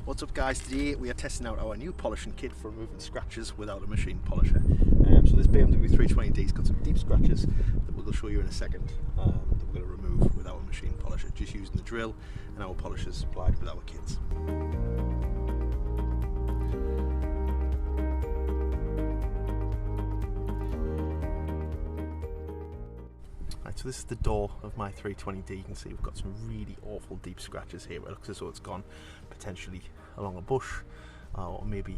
What's up guys, today we are testing out our new polishing kit for removing scratches without a machine polisher. So this BMW 320D's got some deep scratches that we'll show you in a second that we're going to remove without a machine polisher, just using the drill and our polishers supplied with our kits. So this is the door of my 320D. You can see we've got some really awful deep scratches here. It looks as though it's gone potentially along a bush or maybe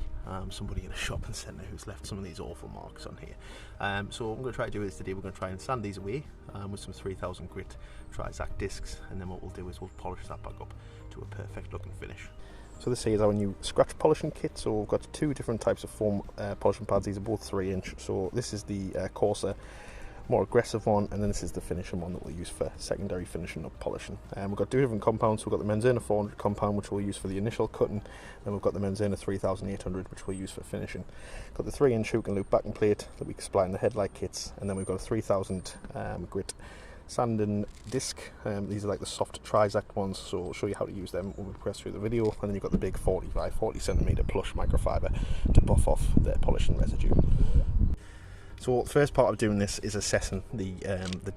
somebody in a shopping centre who's left some of these awful marks on here. So what I'm going to try to do is today we're going to try and sand these away with some 3000 grit trizact discs, and then what we'll do is we'll polish that back up to a perfect looking finish. So this here is our new scratch polishing kit. So we've got two different types of foam polishing pads. These are both 3-inch. So this is the coarser, more aggressive one, and then this is the finishing one that we'll use for secondary finishing up polishing. We've got two different compounds. We've got the Menzena 400 compound, which we'll use for the initial cutting, and we've got the Menzena 3800, which we'll use for finishing. Got the 3-inch hook and loop backing plate that we can supply in the headlight kits, and then we've got a 3000 grit sanding disc. These are like the soft trizact ones, so I'll show you how to use them when we press through the video. And then you've got the big 40 by 40 centimeter plush microfiber to buff off the polishing residue. So the first part of doing this is assessing the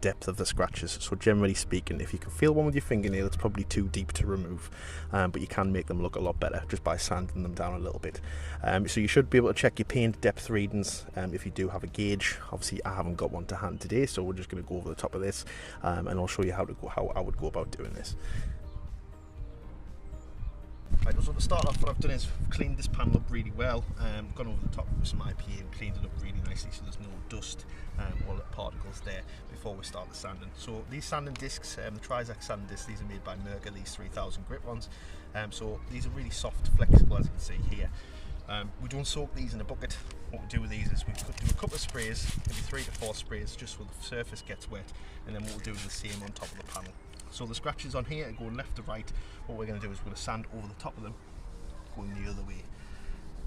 depth of the scratches. So generally speaking, if you can feel one with your fingernail, it's probably too deep to remove, but you can make them look a lot better just by sanding them down a little bit. So you should be able to check your paint depth readings if you do have a gauge. Obviously I haven't got one to hand today, so we're just going to go over the top of this, and I'll show you how I would go about doing this. Right, so to start off, what I've done is cleaned this panel up really well, gone over the top with some IPA and cleaned it up really nicely so there's no dust or particles there before we start the sanding. So these sanding discs, the trizact sanding discs, these are made by Merca, these 3000 grit ones. So these are really soft, flexible, as you can see here. We don't soak these in a bucket. What we do with these is we do a couple of sprays, maybe 3 to 4 sprays, just so the surface gets wet, and then what we'll do is the same on top of the panel. So the scratches on here are going left to right. What we're going to do is we're going to sand over the top of them, going the other way.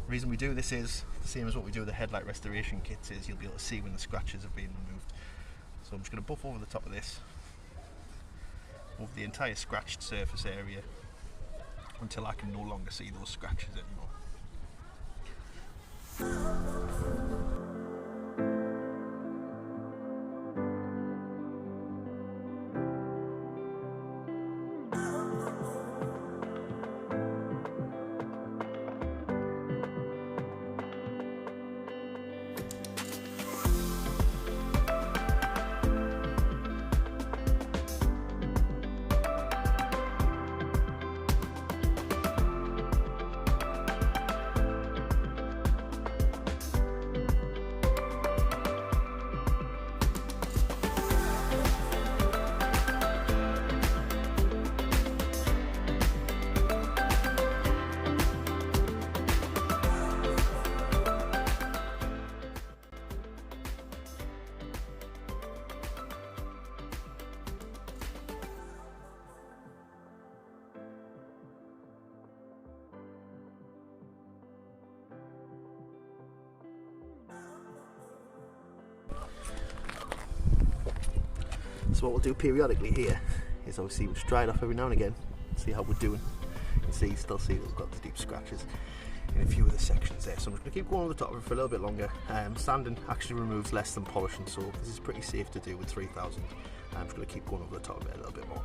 The reason we do this is the same as what we do with the headlight restoration kits, is you'll be able to see when the scratches have been removed. So I'm just going to buff over the top of this, over the entire scratched surface area, until I can no longer see those scratches anymore. So what we'll do periodically here is obviously we'll just dry it off every now and again, see how we're doing. You can still see we've got the deep scratches in a few of the sections there. So I'm just going to keep going over the top of it for a little bit longer. Sanding actually removes less than polishing, so this is pretty safe to do with 3000. I'm just going to keep going over the top of it a little bit more.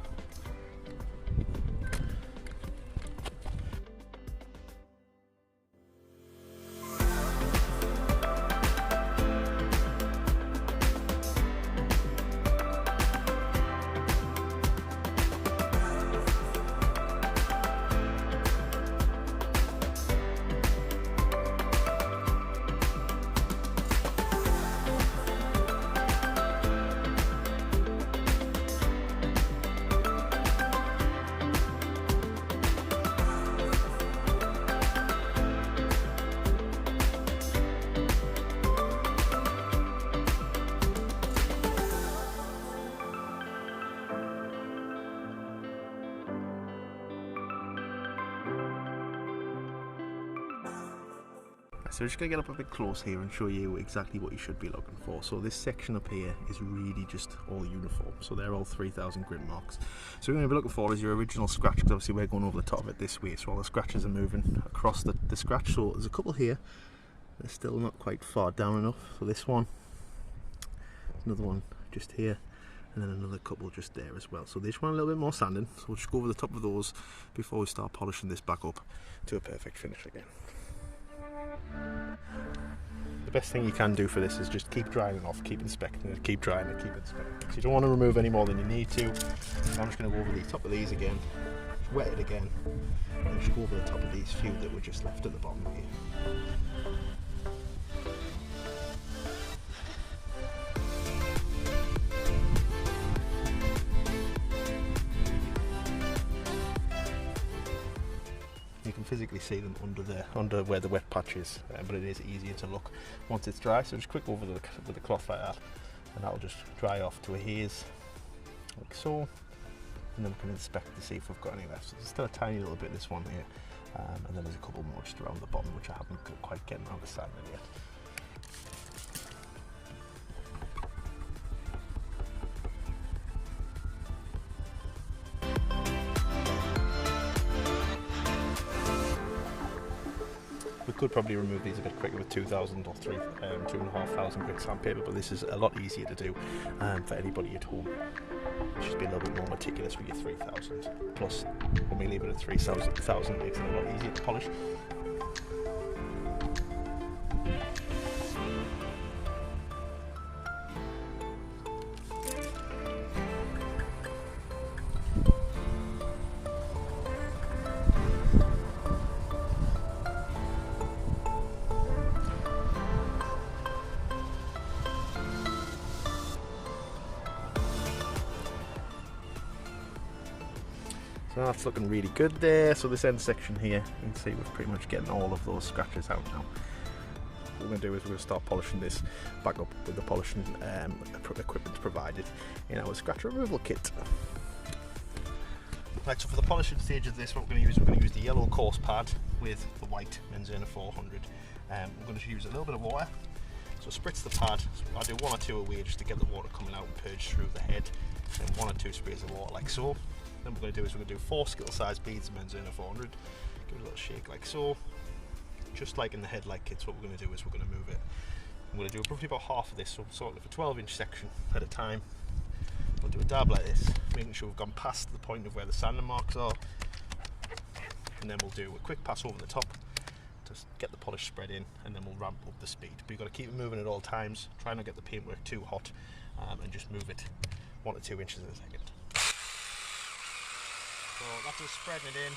So we're just going to get up a bit close here and show you exactly what you should be looking for. So this section up here is really just all uniform. So they're all 3000 grit marks. So what you're going to be looking for is your original scratch, because obviously we're going over the top of it this way. So all the scratches are moving across the scratch. So there's a couple here. They're still not quite far down enough. So this one, another one just here, and then another couple just there as well. So they just want a little bit more sanding. So we'll just go over the top of those before we start polishing this back up to a perfect finish again. The best thing you can do for this is just keep drying it off, keep inspecting it, keep drying it, keep inspecting it. So you don't want to remove any more than you need to. So I'm just going to go over the top of these again, just wet it again, and just go over the top of these few that were just left at the bottom here. You can physically see them under where the wet patch is, but it is easier to look once it's dry. So just quick over with the cloth like that, and that'll just dry off to a haze, like so. And then we can inspect to see if we've got any left. So there's still a tiny little bit this one here, and then there's a couple more just around the bottom, which I haven't quite getting around the side of it yet. We could probably remove these a bit quicker with 2000 or 2,500 grit sandpaper, but this is a lot easier to do for anybody at home. Just be a little bit more meticulous with your 3000. Plus, when we leave it at 3000, it makes it a lot easier to polish. So that's looking really good there. So this end section here, you can see we're pretty much getting all of those scratches out now. What we're going to do is we're going to start polishing this back up with the polishing equipment provided in our scratch removal kit. Right, so for the polishing stage of this, what we're going to use the yellow coarse pad with the white Menzena 400. We're going to use a little bit of water. So spritz the pad. So I do 1 or 2 away just to get the water coming out and purge through the head. Then 1 or 2 sprays of water like so. Then what we're going to do is we're going to do 4 skittle-sized beads of Menzena 400. Give it a little shake like so. Just like in the headlight kits, what we're going to do is we're going to move it. I'm going to do roughly about half of this, so sort of a 12-inch section at a time. We'll do a dab like this, making sure we've gone past the point of where the sanding marks are. And then we'll do a quick pass over the top to get the polish spread in, and then we'll ramp up the speed. But you've got to keep it moving at all times. Try not to get the paintwork too hot, and just move it 1 to 2 inches a second. So that's just spreading it in.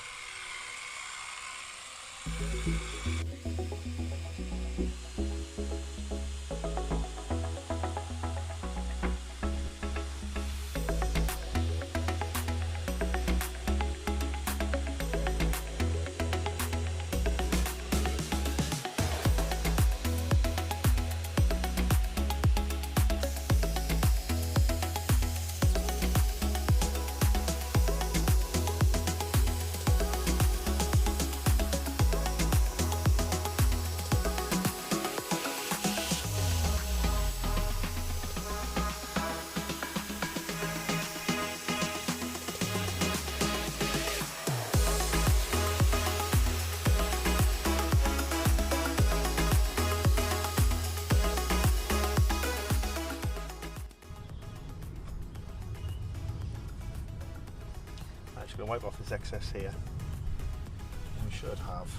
Just going to wipe off this excess here, and we should have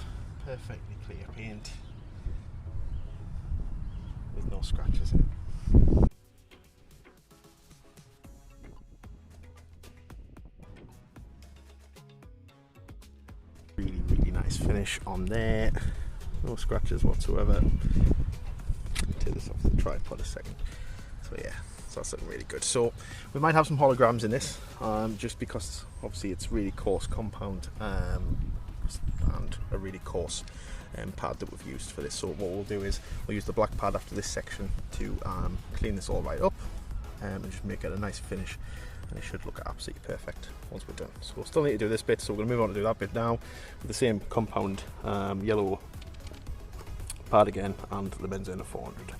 perfectly clear paint with no scratches in it. Really, really nice finish on there. No scratches whatsoever. Take this off the tripod a second. So yeah. So that's looking really good. So we might have some holograms in this, just because obviously it's really coarse compound and a really coarse pad that we've used for this. So what we'll do is we'll use the black pad after this section to clean this all right up and just make it a nice finish, and it should look absolutely perfect once we're done. So we'll still need to do this bit, so we're going to move on to do that bit now with the same compound yellow pad again, and the Benzona 400.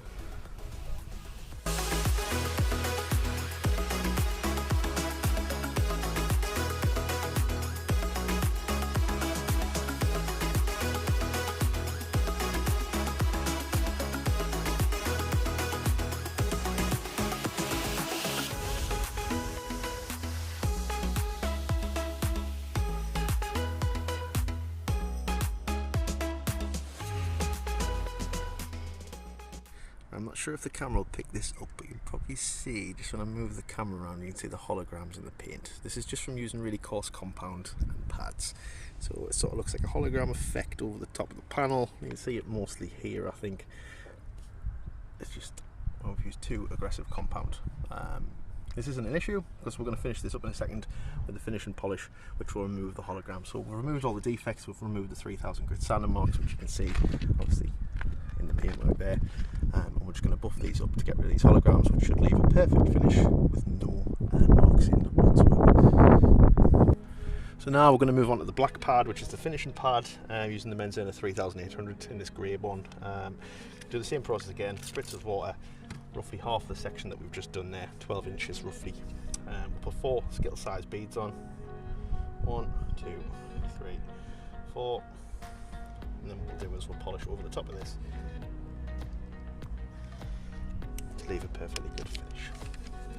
I'm not sure if the camera will pick this up, but you can probably see, just when I move the camera around, you can see the holograms in the paint. This is just from using really coarse compound and pads. So it sort of looks like a hologram effect over the top of the panel. You can see it mostly here, I think. It's just, well, we've used too aggressive compound. This isn't an issue, because we're going to finish this up in a second with the finish and polish, which will remove the hologram. So we've removed all the defects, we've removed the 3000 grit sanding marks, which you can see, obviously, in the paintwork there. And we're just going to buff these up to get rid of these holograms, which should leave a perfect finish with no marks in whatsoever. So now we're going to move on to the black pad, which is the finishing pad, using the Benzona 3800 in this grey one. Do the same process again, spritz of water, roughly half the section that we've just done there, 12 inches roughly. We'll put 4 skittle size beads on. 1, 2, 3, 4. And then what we'll do is we'll polish over the top of this to leave a perfectly good finish.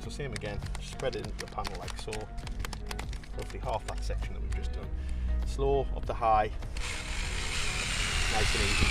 So same again, spread it into the panel like so, roughly half that section that we've just done. Slow up to high, nice and easy.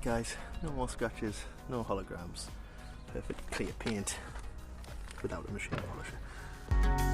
Guys, no more scratches, no holograms, perfect clear paint without a machine polisher.